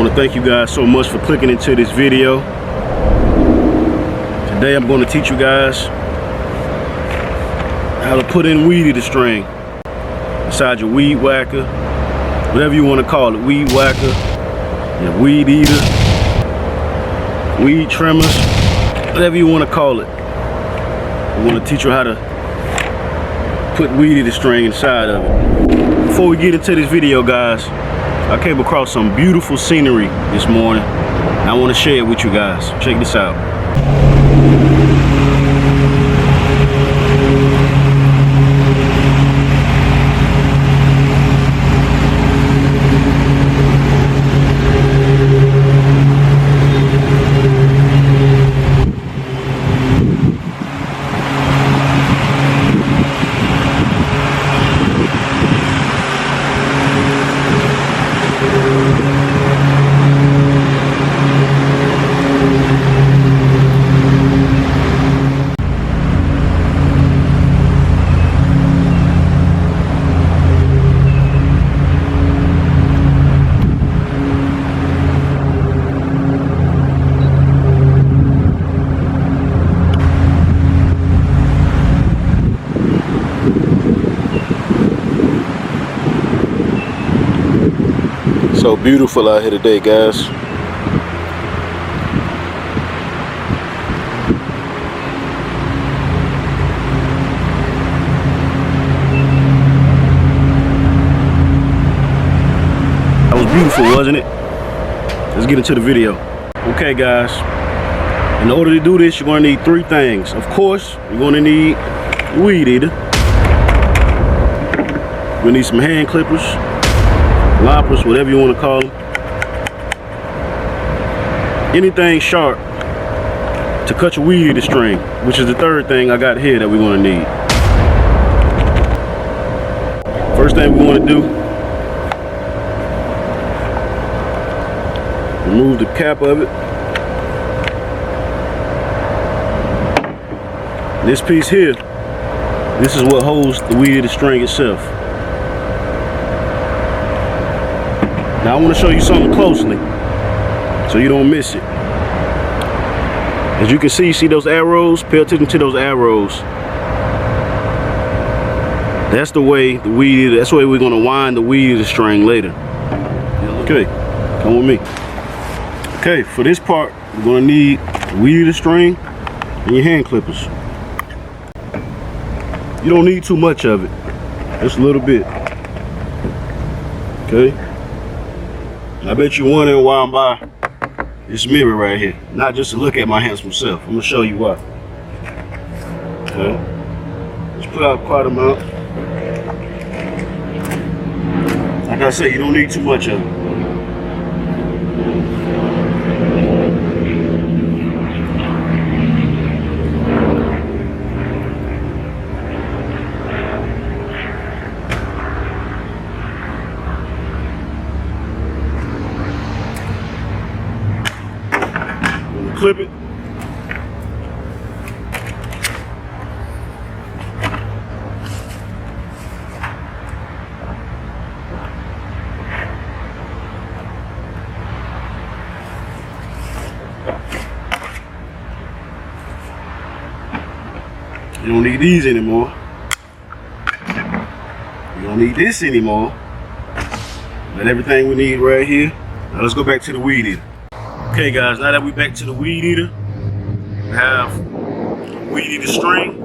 want to thank you guys so much for clicking into this video. Today I'm going to teach you guys how to put in Weedeater string inside your weed whacker, whatever you want to call it, weed whacker, your weed eater, weed trimmers, whatever you want to call it. I want to teach you how to put Weedeater string inside of it. Before we get into this video, guys, I came across some beautiful scenery this morning, and I want to share it with you guys. Check this out. So beautiful out here today, guys. That was beautiful, wasn't it? Let's get into the video. Okay, guys. In order to do this, you're going to need three things. Of course, you're going to need Weedeater. You're going to need some hand clippers, loppers, whatever you want to call them. Anything sharp to cut your Weedeater string, which is the third thing I got here that we're going to need. First thing we want to do, remove the cap of it. This piece here, this is what holds the Weedeater string itself. Now I want to show you something closely so you don't miss it. As you can see those arrows? Pay attention to those arrows. That's the way the Weedeater, that's the way we're going to wind the Weedeater string later. Okay, come with me. Okay, for this part, we're going to need the Weedeater string and your hand clippers. You don't need too much of it, just a little bit. Okay. I bet you're wondering why I'm by this mirror right here. Not just to look at my handsome self. I'm gonna show you why. Okay. Let's put out quite a amount. Like I said, you don't need too much of it. Clip it. You don't need these anymore. You don't need this anymore. Got everything we need right here. Now let's go back to the Weedeater. Okay guys, now that we're back to the Weedeater, we have Weedeater string.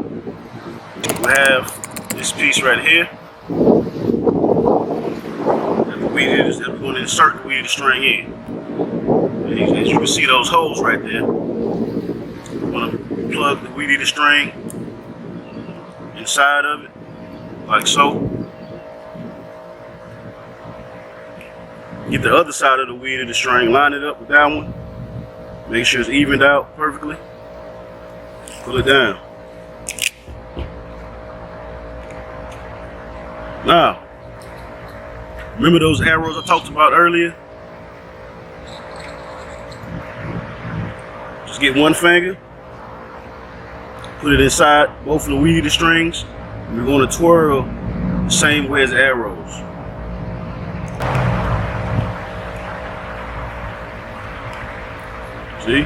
We have this piece right here. And the Weedeater that we're going to insert the Weedeater string in. And as you can see those holes right there. We're going to plug the Weedeater string inside of it, like so. Get the other side of the Weedeater string, line it up with that one. Make sure it's evened out perfectly. Pull it down. Now, remember those arrows I talked about earlier? Just get one finger, put it inside both of the Weedeater strings, and we're going to twirl the same way as arrows. See?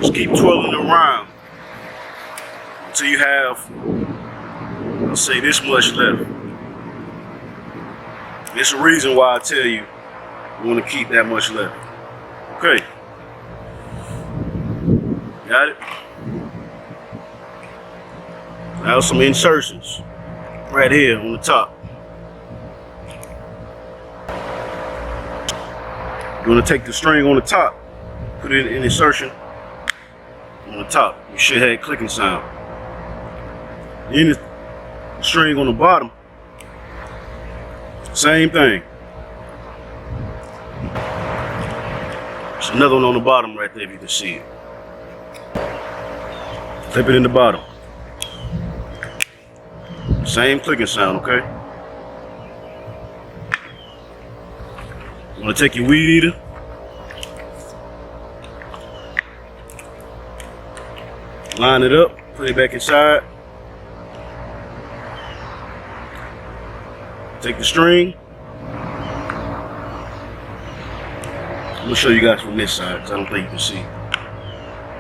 Just keep twirling it around until you have, let's say, this much left. There's a reason why I tell you want to keep that much left. Okay. Got it? Now some insertions right here on the top. You're going to take the string on the top, put it in insertion on the top. You should have a clicking sound. Then the string on the bottom, same thing. There's another one on the bottom right there if you can see it. Flip it in the bottom. Same clicking sound, okay? You want to take your Weedeater. Line it up, put it back inside. Take the string. I'm gonna show you guys from this side because I don't think you can see.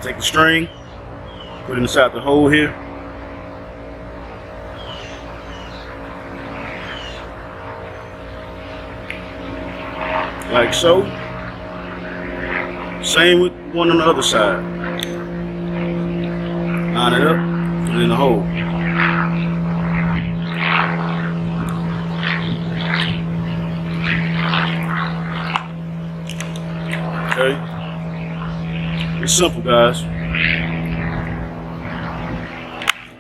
Take the string, put it inside the hole here. Like so. Same with one on the other side. Line it up, put it in the hole. Okay. It's simple, guys.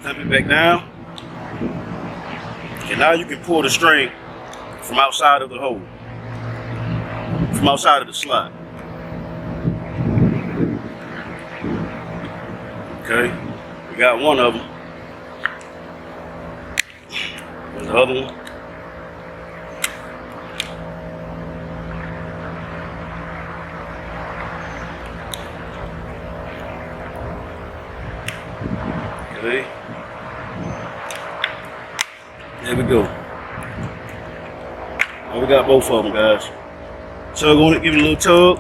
Clamp it back down. And now you can pull the string from outside of the hole. From outside of the slot. Okay, we got one of them. There's the other one. Okay. There we go. Now we got both of them, guys. Tug on it, give it a little tug.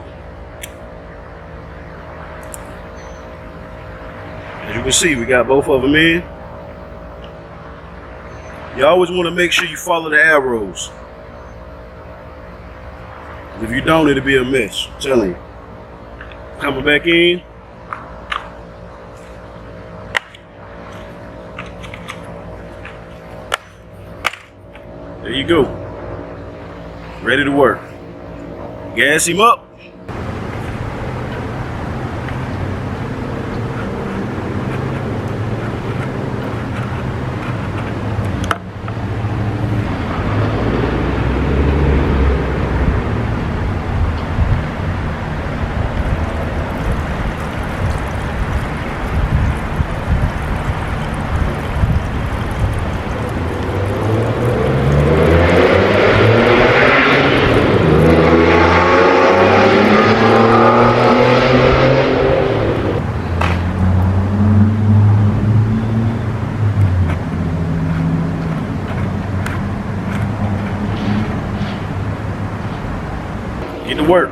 As you can see, we got both of them in. You always want to make sure you follow the arrows. If you don't, it'll be a mess. I'm telling you. Coming back in. There you go. Ready to work. Gas him up. Get to work.